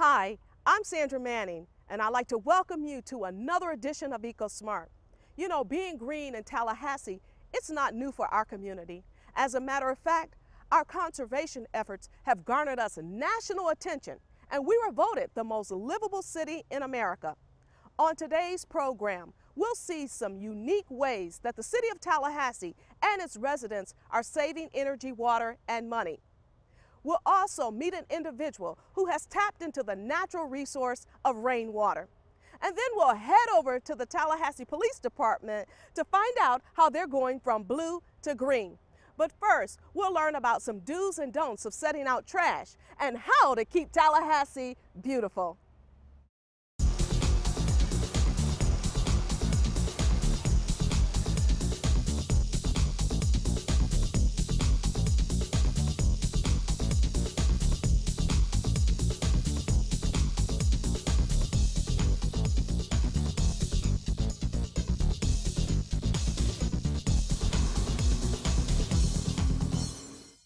Hi, I'm Sandra Manning, and I'd like to welcome you to another edition of EcoSmart. You know, being green in Tallahassee, it's not new for our community. As a matter of fact, our conservation efforts have garnered us national attention, and we were voted the most livable city in America. On today's program, we'll see some unique ways that the city of Tallahassee and its residents are saving energy, water, and money. We'll also meet an individual who has tapped into the natural resource of rainwater. And then we'll head over to the Tallahassee Police Department to find out how they're going from blue to green. But first, we'll learn about some do's and don'ts of setting out trash and how to keep Tallahassee beautiful.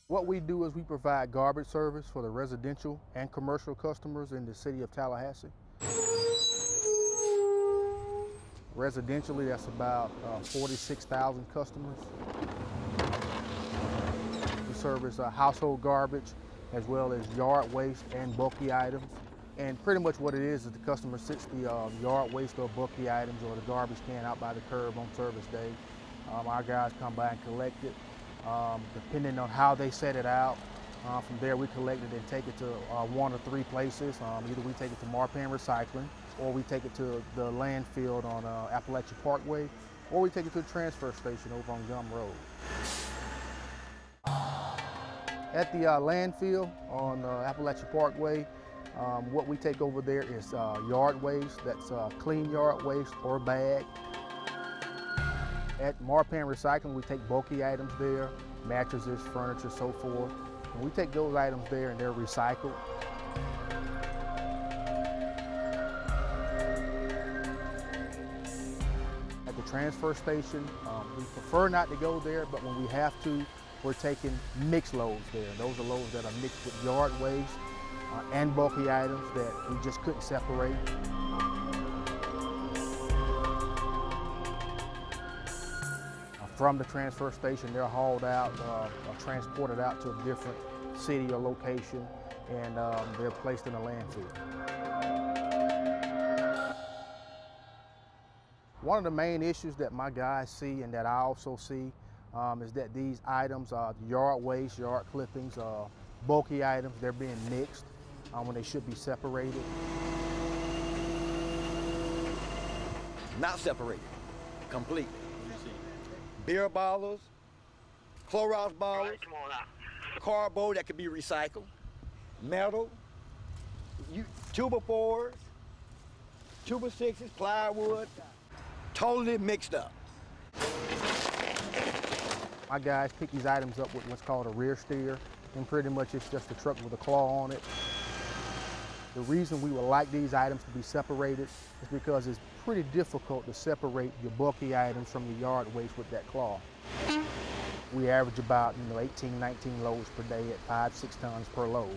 What we do is we provide garbage service for the residential and commercial customers in the city of Tallahassee. Residentially, that's about 46,000 customers. We service household garbage as well as yard waste and bulky items. And pretty much what it is the customer sits the yard waste or bulky items or the garbage can out by the curb on service day. Our guys come by and collect it. Depending on how they set it out. From there we collect it and take it to one or three places. Either we take it to Marpan Recycling, or we take it to the landfill on Appalachia Parkway, or we take it to the transfer station over on Gum Road. At the landfill on Appalachia Parkway, what we take over there is yard waste. That's clean yard waste or bag. At Marpan Recycling, we take bulky items there, mattresses, furniture, so forth. And we take those items there and they're recycled. At the transfer station, we prefer not to go there, but when we have to, we're taking mixed loads there. Those are loads that are mixed with yard waste and bulky items that we just couldn't separate. From the transfer station, they're hauled out, transported out to a different city or location, and they're placed in a landfill. One of the main issues that my guys see and that I also see is that these items, yard waste, yard clippings, bulky items, they're being mixed when they should be separated. Not separated, completely. Beer bottles, Clorox bottles, cardboard that could be recycled, metal, tuba 4s, tuba 6s, plywood, totally mixed up. My guys pick these items up with what's called a rear steer, and pretty much it's just a truck with a claw on it. The reason we would like these items to be separated is because it's pretty difficult to separate your bulky items from your yard waste with that claw. We average about 18, 19 loads per day at 5-6 tons per load.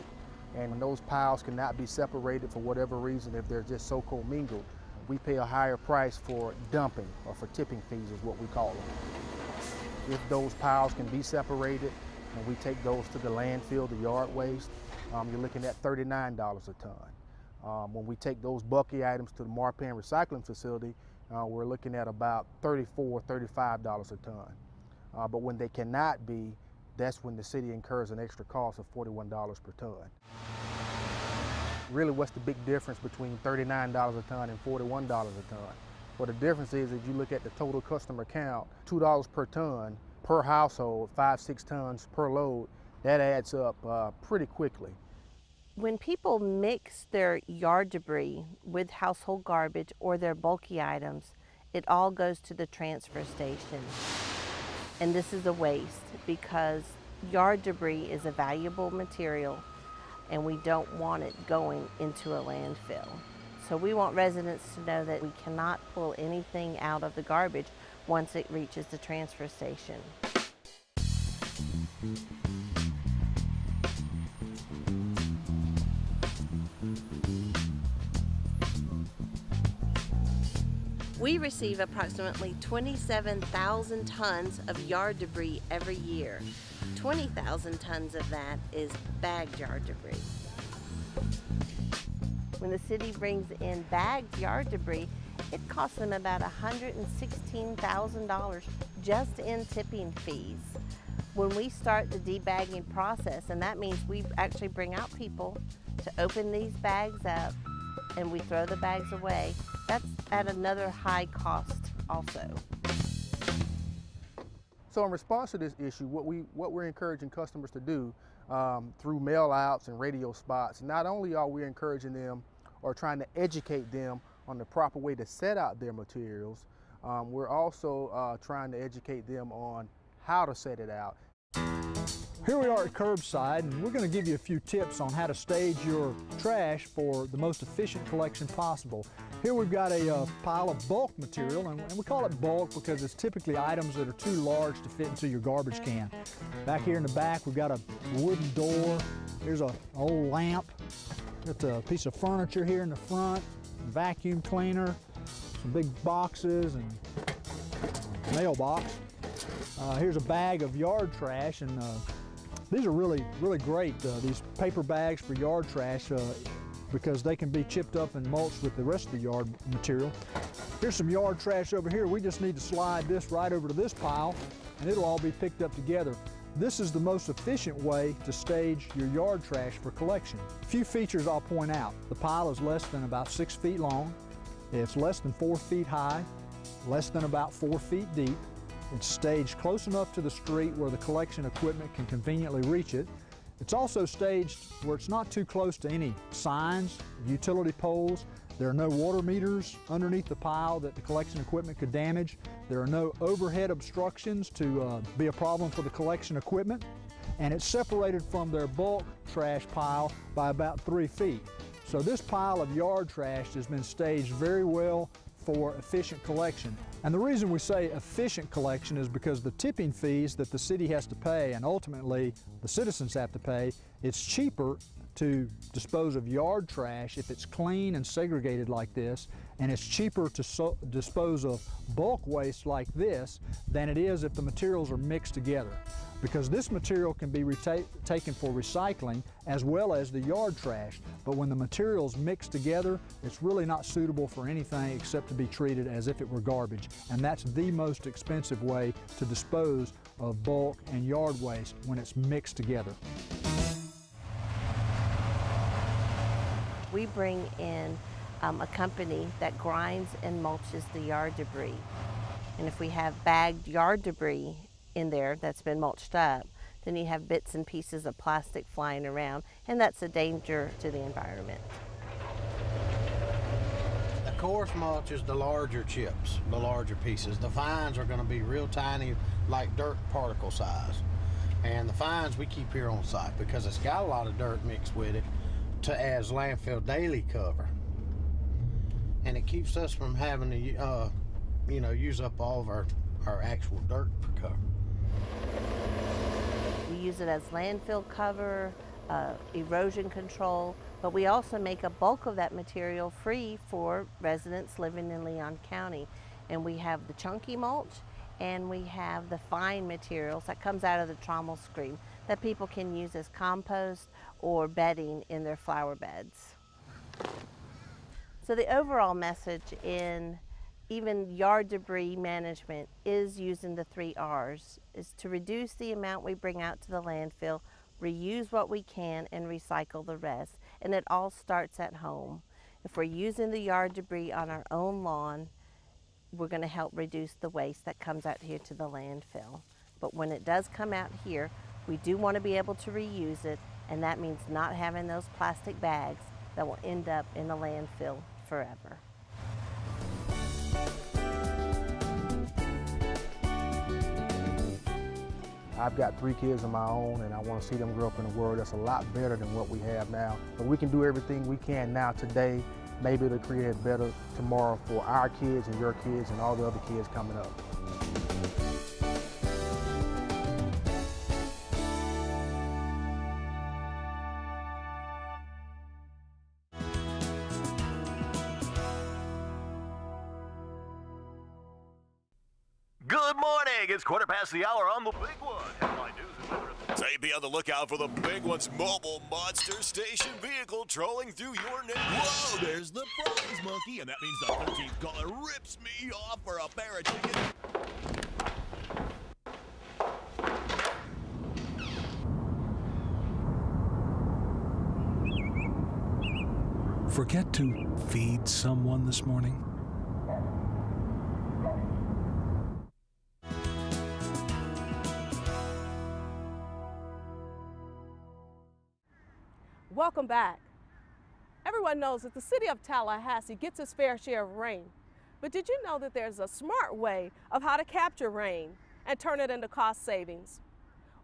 And when those piles cannot be separated for whatever reason, if they're just so commingled, we pay a higher price for dumping, or for tipping fees is what we call them. If those piles can be separated and we take those to the landfill, the yard waste, you're looking at $39 a ton. When we take those bulky items to the Marpan Recycling Facility, we're looking at about $34, $35 a ton. But when they cannot be, that's when the city incurs an extra cost of $41 per ton. Really, what's the big difference between $39 a ton and $41 a ton? Well, the difference is if you look at the total customer count, $2 per ton per household, 5-6 tons per load, that adds up pretty quickly. When people mix their yard debris with household garbage or their bulky items, it all goes to the transfer station. And this is a waste because yard debris is a valuable material and we don't want it going into a landfill. So we want residents to know that we cannot pull anything out of the garbage once it reaches the transfer station. We receive approximately 27,000 tons of yard debris every year. 20,000 tons of that is bagged yard debris. When the city brings in bagged yard debris, it costs them about $116,000 just in tipping fees. When we start the debagging process, and that means we actually bring out people to open these bags up and we throw the bags away, that's at another high cost also. So in response to this issue, what we're encouraging customers to do through mail outs and radio spots, not only are we encouraging them or trying to educate them on the proper way to set out their materials, we're also trying to educate them on how to set it out. Here we are at Curbside, and we're going to give you a few tips on how to stage your trash for the most efficient collection possible. Here we've got a pile of bulk material, and we call it bulk because it's typically items that are too large to fit into your garbage can. Back here in the back, we've got a wooden door. Here's an old lamp. Got a piece of furniture here in the front, a vacuum cleaner, some big boxes, and a mailbox. Here's a bag of yard trash, and these are really great, these paper bags for yard trash, because they can be chipped up and mulched with the rest of the yard material. Here's some yard trash over here. We just need to slide this right over to this pile, and it'll all be picked up together. This is the most efficient way to stage your yard trash for collection. A few features I'll point out. The pile is less than about 6 feet long. It's less than 4 feet high, less than about 4 feet deep. It's staged close enough to the street where the collection equipment can conveniently reach it. It's also staged where it's not too close to any signs, utility poles. There are no water meters underneath the pile that the collection equipment could damage. There are no overhead obstructions to be a problem for the collection equipment. And it's separated from their bulk trash pile by about 3 feet. So this pile of yard trash has been staged very well for efficient collection. And the reason we say efficient collection is because the tipping fees that the city has to pay, and ultimately the citizens have to pay, it's cheaper to dispose of yard trash if it's clean and segregated like this, and it's cheaper to dispose of bulk waste like this than it is if the materials are mixed together. Because this material can be taken for recycling as well as the yard trash, but when the materials mix together, it's really not suitable for anything except to be treated as if it were garbage. And that's the most expensive way to dispose of bulk and yard waste, when it's mixed together. We bring in a company that grinds and mulches the yard debris. And if we have bagged yard debris in there that's been mulched up, then you have bits and pieces of plastic flying around, and that's a danger to the environment. The coarse mulch is the larger chips, the larger pieces. The fines are going to be real tiny, like dirt particle size. And the fines we keep here on site because it's got a lot of dirt mixed with it as landfill daily cover. And it keeps us from having to use up all of our actual dirt for cover. We use it as landfill cover, erosion control, but we also make a bulk of that material free for residents living in Leon County. And we have the chunky mulch, and we have the fine materials that comes out of the trommel screen that people can use as compost or bedding in their flower beds. So the overall message in even yard debris management is using the 3 R's, is to reduce the amount we bring out to the landfill, reuse what we can, and recycle the rest. And it all starts at home. If we're using the yard debris on our own lawn, we're going to help reduce the waste that comes out here to the landfill. But when it does come out here, we do want to be able to reuse it, and that means not having those plastic bags that will end up in the landfill forever. I've got 3 kids of my own, and I want to see them grow up in a world that's a lot better than what we have now. But we can do everything we can now today, maybe to create a better tomorrow for our kids and your kids and all the other kids coming up. Good morning. It's 1:15 on the big one. Headline news and weather. Say be on the lookout for the big one's mobile monster station vehicle trolling through your neighborhood. Whoa, there's the prize monkey, and that means the 13th caller rips me off for a pair of tickets. Forget to feed someone this morning? Welcome back. Everyone knows that the city of Tallahassee gets its fair share of rain. But did you know that there's a smart way of how to capture rain and turn it into cost savings?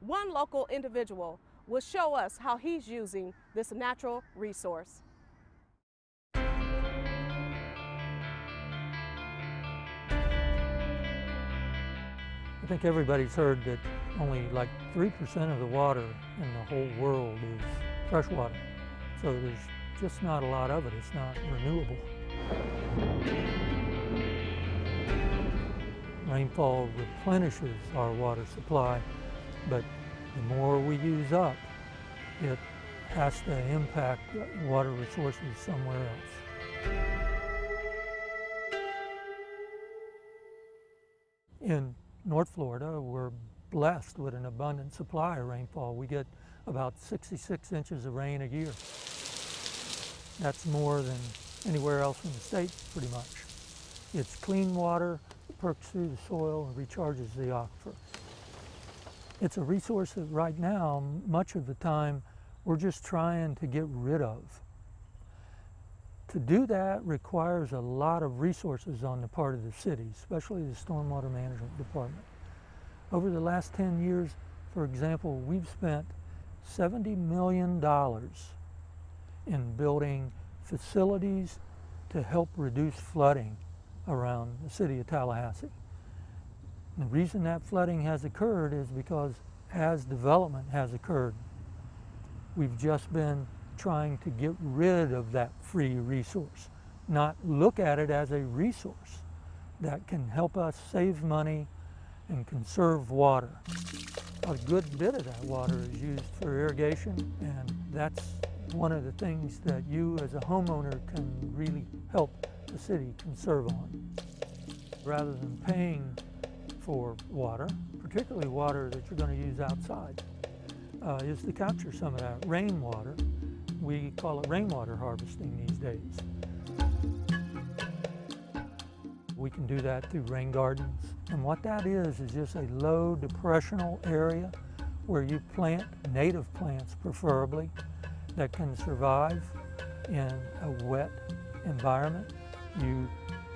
One local individual will show us how he's using this natural resource. I think everybody's heard that only like 3% of the water in the whole world is fresh water. So there's just not a lot of it. It's not renewable. Rainfall replenishes our water supply, but the more we use up, it has to impact water resources somewhere else. In North Florida, we're blessed with an abundant supply of rainfall. We get about 66 inches of rain a year. That's more than anywhere else in the state, pretty much. It's clean water, perks through the soil and recharges the aquifer. It's a resource that right now, much of the time, we're just trying to get rid of. To do that requires a lot of resources on the part of the city, especially the stormwater management department. Over the last 10 years, for example, we've spent $70 million in building facilities to help reduce flooding around the city of Tallahassee. The reason that flooding has occurred is because as development has occurred, we've just been trying to get rid of that free resource, not look at it as a resource that can help us save money and conserve water. A good bit of that water is used for irrigation, and that's one of the things that you as a homeowner can really help the city conserve on. Rather than paying for water, particularly water that you're going to use outside, is to capture some of that rainwater. We call it rainwater harvesting these days. We can do that through rain gardens. And what that is just a low depressional area where you plant native plants, preferably, that can survive in a wet environment. You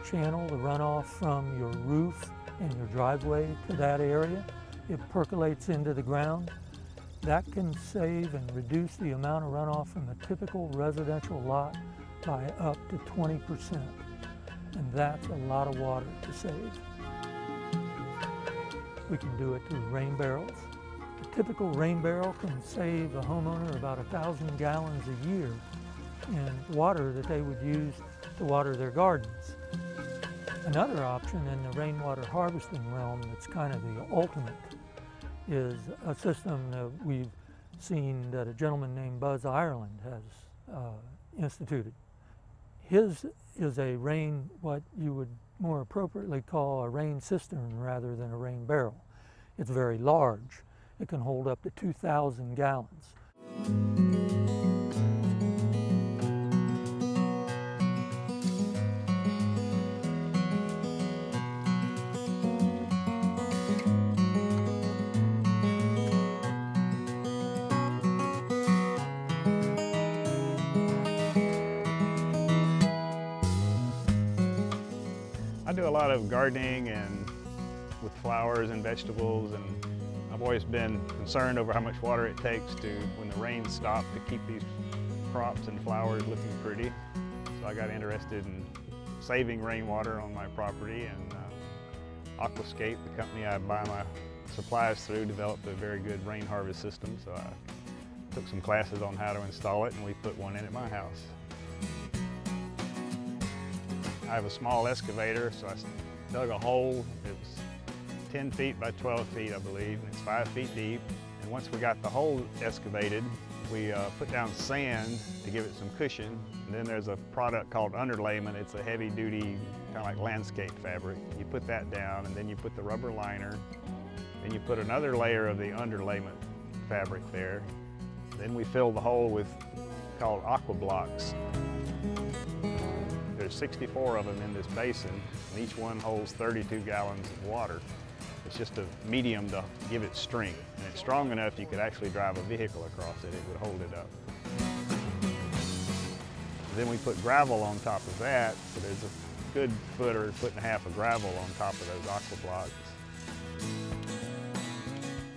channel the runoff from your roof and your driveway to that area. It percolates into the ground. That can save and reduce the amount of runoff from a typical residential lot by up to 20%. And that's a lot of water to save. We can do it through rain barrels. A typical rain barrel can save a homeowner about 1,000 gallons a year in water that they would use to water their gardens. Another option in the rainwater harvesting realm that's kind of the ultimate is a system that we've seen that a gentleman named Buzz Ireland has instituted. His is a rain, what you would more appropriately call a rain cistern rather than a rain barrel. It's very large. It can hold up to 2,000 gallons. I do a lot of gardening and with flowers and vegetables, and I've always been concerned over how much water it takes to, when the rains stop, to keep these crops and flowers looking pretty. So I got interested in saving rainwater on my property, and Aquascape, the company I buy my supplies through, developed a very good rain harvest system. So I took some classes on how to install it, and we put one in at my house. I have a small excavator, so I dug a hole. It was 10 feet by 12 feet, I believe, and it's 5 feet deep. And once we got the hole excavated, we put down sand to give it some cushion. And then there's a product called underlayment. It's a heavy-duty, kind of like landscape fabric. You put that down, and then you put the rubber liner. Then you put another layer of the underlayment fabric there. Then we fill the hole with called aqua blocks. There's 64 of them in this basin, and each one holds 32 gallons of water. It's just a medium to give it strength, and it's strong enough you could actually drive a vehicle across it. It would hold it up. Then we put gravel on top of that, so there's a good foot or foot and a half of gravel on top of those aqua blocks.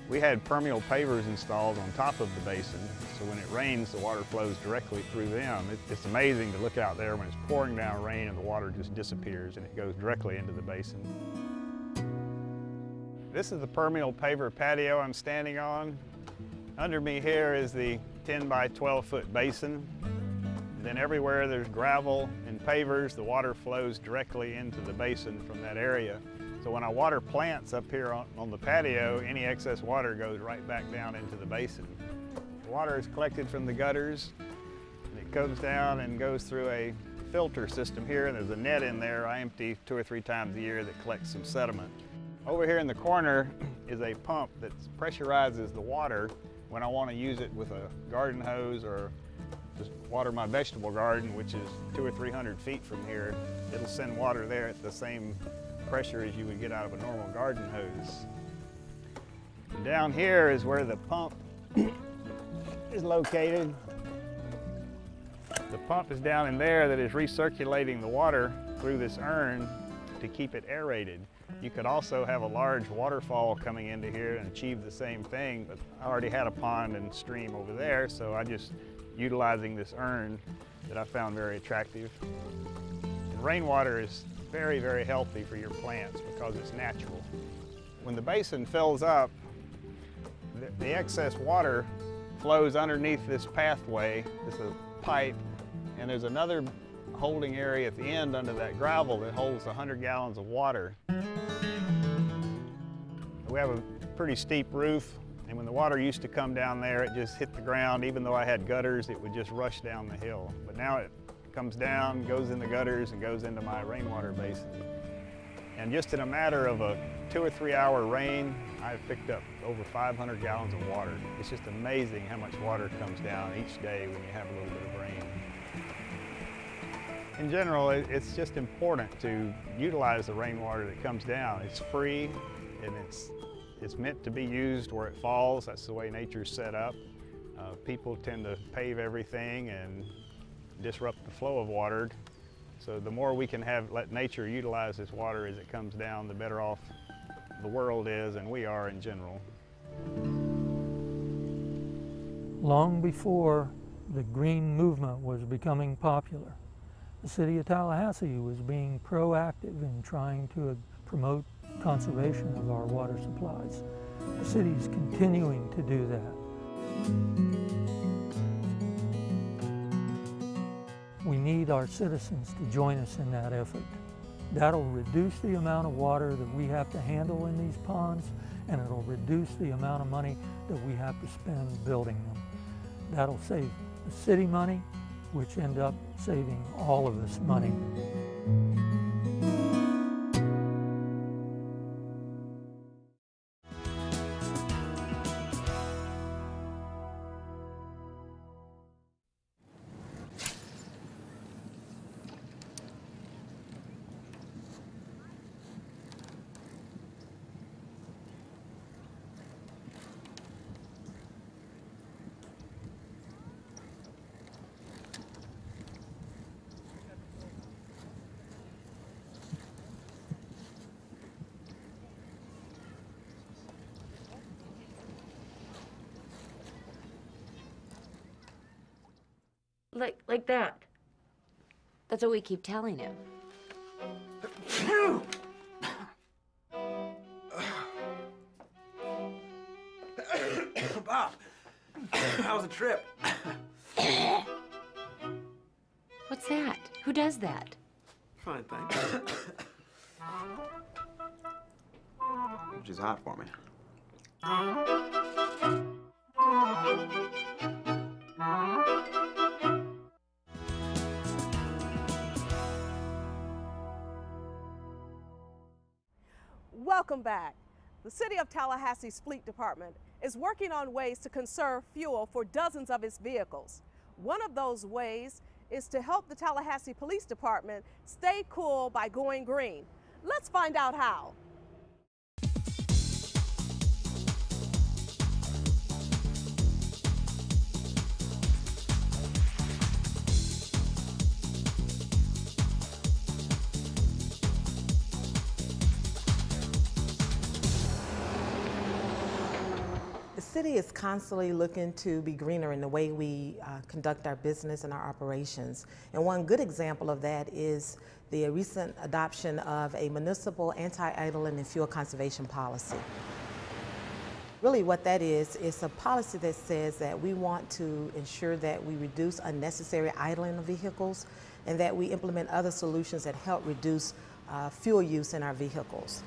We had permeable pavers installed on top of the basin, so when it rains, the water flows directly through them. It's amazing to look out there when it's pouring down rain and the water just disappears and it goes directly into the basin. This is the permeable paver patio I'm standing on. Under me here is the 10 by 12 foot basin. And then everywhere there's gravel and pavers, the water flows directly into the basin from that area. So when I water plants up here on the patio, any excess water goes right back down into the basin. The water is collected from the gutters, and it comes down and goes through a filter system here, and there's a net in there I empty 2 or 3 times a year that collects some sediment. Over here in the corner is a pump that pressurizes the water when I want to use it with a garden hose or just water my vegetable garden, which is 200 or 300 feet from here. It'll send water there at the same pressure as you would get out of a normal garden hose. And down here is where the pump is located. The pump is down in there that is recirculating the water through this urn to keep it aerated. You could also have a large waterfall coming into here and achieve the same thing, but I already had a pond and stream over there, so I just utilizing this urn that I found very attractive. And rainwater is very, very healthy for your plants because it's natural. When the basin fills up, the excess water flows underneath this pathway. It's a pipe, and there's another holding area at the end under that gravel that holds 100 gallons of water. We have a pretty steep roof, and when the water used to come down there, it just hit the ground. Even though I had gutters, it would just rush down the hill. But now it comes down, goes in the gutters, and goes into my rainwater basin. And just in a matter of a 2 or 3 hour rain, I've picked up over 500 gallons of water. It's just amazing how much water comes down each day when you have a little bit of rain. In general, it's just important to utilize the rainwater that comes down. It's free, and it's meant to be used where it falls. That's the way nature's set up. People tend to pave everything and disrupt the flow of water. So the more we can let nature utilize this water as it comes down, the better off the world is and we are in general. Long before the green movement was becoming popular, the city of Tallahassee was being proactive in trying to promote conservation of our water supplies. The city is continuing to do that. We need our citizens to join us in that effort. That'll reduce the amount of water that we have to handle in these ponds, and it'll reduce the amount of money that we have to spend building them. That'll save the city money, which end up saving all of us money. Like that. That's what we keep telling him. Bob, how was the trip? What's that? Who does that? Fine, thanks. She's hot for me. Welcome back. The City of Tallahassee's Fleet Department is working on ways to conserve fuel for dozens of its vehicles. One of those ways is to help the Tallahassee Police Department stay cool by going green. Let's find out how. The city is constantly looking to be greener in the way we conduct our business and our operations. And one good example of that is the recent adoption of a municipal anti-idling and fuel conservation policy. Really what that is a policy that says that we want to ensure that we reduce unnecessary idling of vehicles and that we implement other solutions that help reduce fuel use in our vehicles.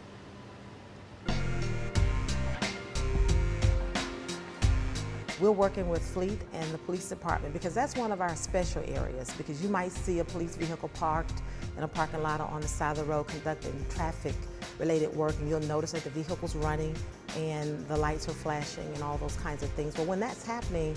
We're working with Fleet and the police department because that's one of our special areas, because you might see a police vehicle parked in a parking lot or on the side of the road conducting traffic related work, and you'll notice that the vehicle's running and the lights are flashing and all those kinds of things. But when that's happening,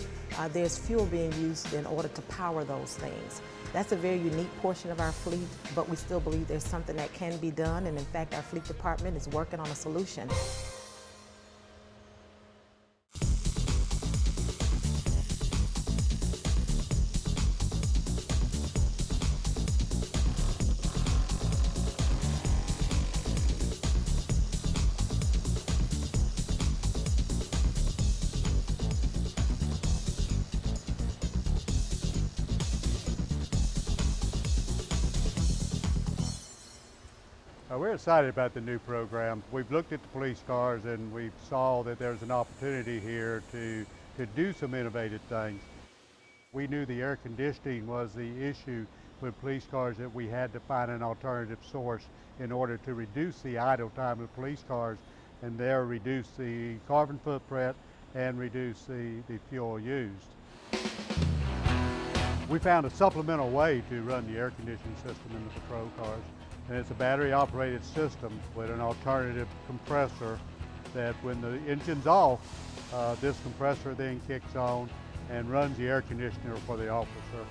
there's fuel being used in order to power those things. That's a very unique portion of our fleet, but we still believe there's something that can be done, and in fact our fleet department is working on a solution. We're excited about the new program. We've looked at the police cars and we saw that there's an opportunity here to do some innovative things. We knew the air conditioning was the issue with police cars, that we had to find an alternative source in order to reduce the idle time of police cars and there reduce the carbon footprint and reduce the fuel used. We found a supplemental way to run the air conditioning system in the patrol cars. And it's a battery-operated system with an alternative compressor that when the engine's off, this compressor then kicks on and runs the air conditioner for the officer.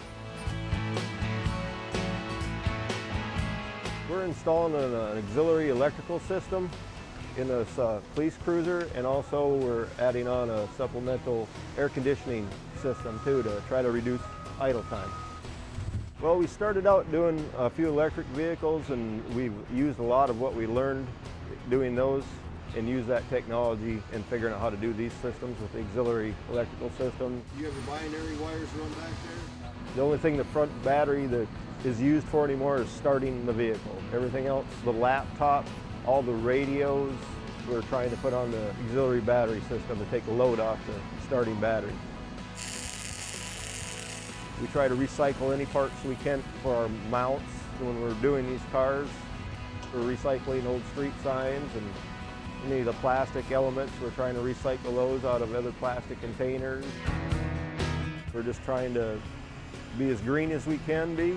We're installing an auxiliary electrical system in this police cruiser, and also we're adding on a supplemental air conditioning system too to try to reduce idle time. Well, we started out doing a few electric vehicles, and we've used a lot of what we learned doing those and use that technology in figuring out how to do these systems with the auxiliary electrical system. You have your binary wires run back there? The only thing the front battery that is used for anymore is starting the vehicle. Everything else, the laptop, all the radios, we're trying to put on the auxiliary battery system to take the load off the starting battery. We try to recycle any parts we can for our mounts when we're doing these cars. We're recycling old street signs and any of the plastic elements. We're trying to recycle those out of other plastic containers. We're just trying to be as green as we can be,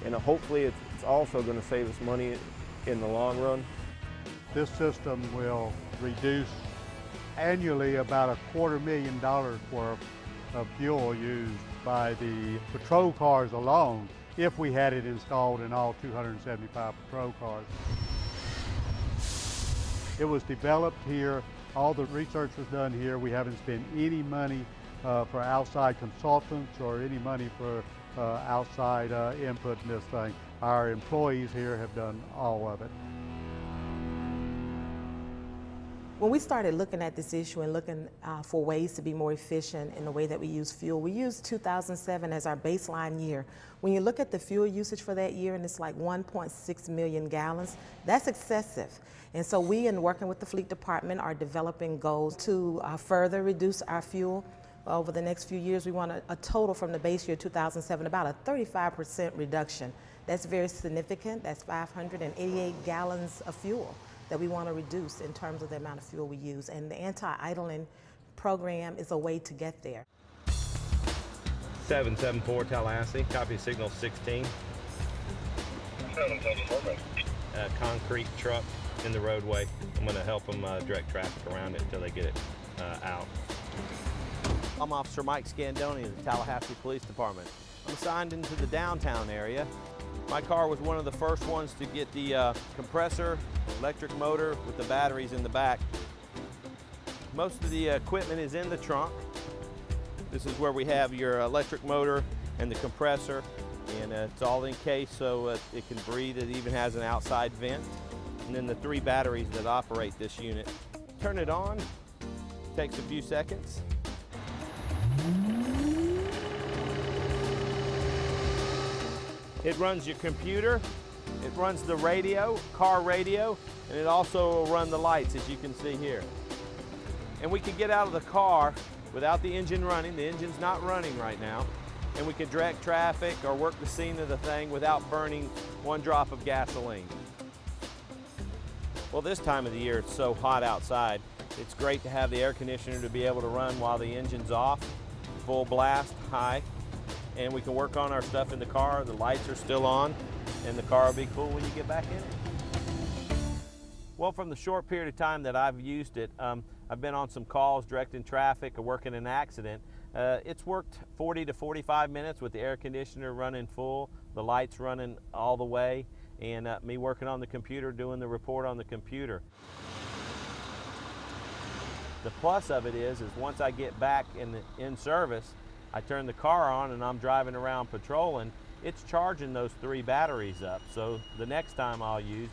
and hopefully it's also going to save us money in the long run. This system will reduce annually about $250,000 worth of fuel used by the patrol cars alone if we had it installed in all 275 patrol cars. It was developed here, all the research was done here. We haven't spent any money for outside consultants or any money for outside input in this thing. Our employees here have done all of it. When we started looking at this issue and looking for ways to be more efficient in the way that we use fuel, we used 2007 as our baseline year. When you look at the fuel usage for that year, and it's like 1.6 million gallons, that's excessive. And so we, in working with the fleet department, are developing goals to further reduce our fuel. Over the next few years, we want a total from the base year 2007, about a 35% reduction. That's very significant. That's 588 gallons of fuel. that we want to reduce in terms of the amount of fuel we use. And the anti-idling program is a way to get there. 774 Tallahassee, copy signal 16. 774. Concrete truck in the roadway. I'm going to help them direct traffic around it until they get it out. I'm Officer Mike Scandone of the Tallahassee Police Department. I'm assigned into the downtown area. My car was one of the first ones to get the compressor, electric motor with the batteries in the back. Most of the equipment is in the trunk. This is where we have your electric motor and the compressor, and it's all encased so it can breathe. It even has an outside vent. And then the 3 batteries that operate this unit. Turn it on, takes a few seconds. It runs your computer, it runs the radio, car radio, and it also will run the lights, as you can see here. And we can get out of the car without the engine running. The engine's not running right now. And we can direct traffic or work the scene of the thing without burning 1 drop of gasoline. Well, this time of the year, it's so hot outside. It's great to have the air conditioner to be able to run while the engine's off, full blast, high. And we can work on our stuff in the car. The lights are still on, and the car will be cool when you get back in it. Well, from the short period of time that I've used it, I've been on some calls directing traffic or working an accident. It's worked 40 to 45 minutes with the air conditioner running full, the lights running all the way, and me working on the computer, doing the report on the computer. The plus of it is once I get back in service, I turn the car on and I'm driving around patrolling, it's charging those 3 batteries up. So the next time I'll use,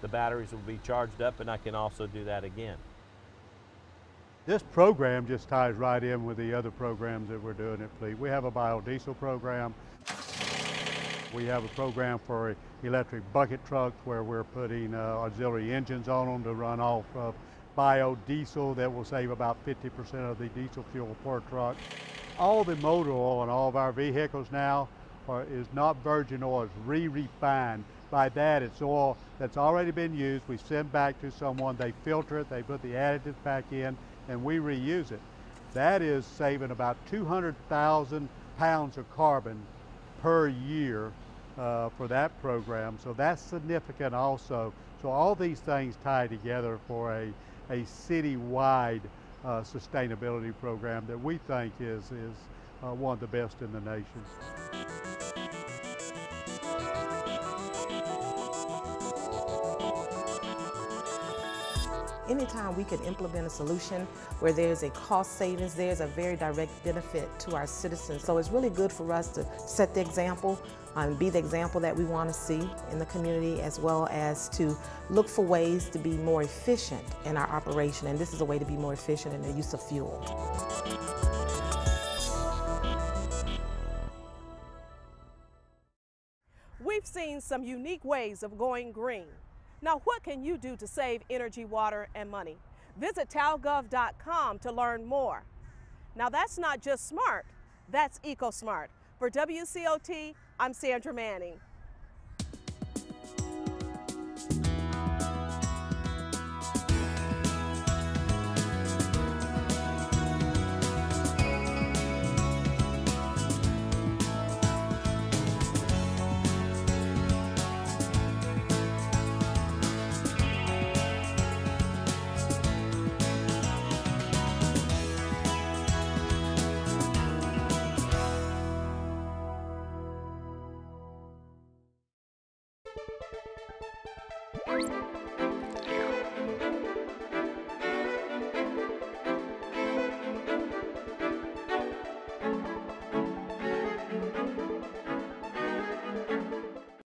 the batteries will be charged up, and I can also do that again. This program just ties right in with the other programs that we're doing at Fleet. We have a biodiesel program. We have a program for electric bucket trucks where we're putting auxiliary engines on them to run off of biodiesel that will save about 50% of the diesel fuel per truck. All the motor oil in all of our vehicles now is not virgin oil, it's re-refined. By that, it's oil that's already been used. We send back to someone, they filter it, they put the additives back in, and we reuse it. That is saving about 200,000 pounds of carbon per year for that program. So that's significant also. So all these things tie together for a city-wide sustainability program that we think is one of the best in the nation. Anytime we can implement a solution where there's a cost savings, there's a very direct benefit to our citizens. So it's really good for us to set the example and be the example that we want to see in the community, as well as to look for ways to be more efficient in our operation. And this is a way to be more efficient in the use of fuel. We've seen some unique ways of going green. Now, what can you do to save energy, water, and money? Visit talgov.com to learn more. Now, that's not just smart, that's EcoSmart. For WCOT, I'm Sandra Manning.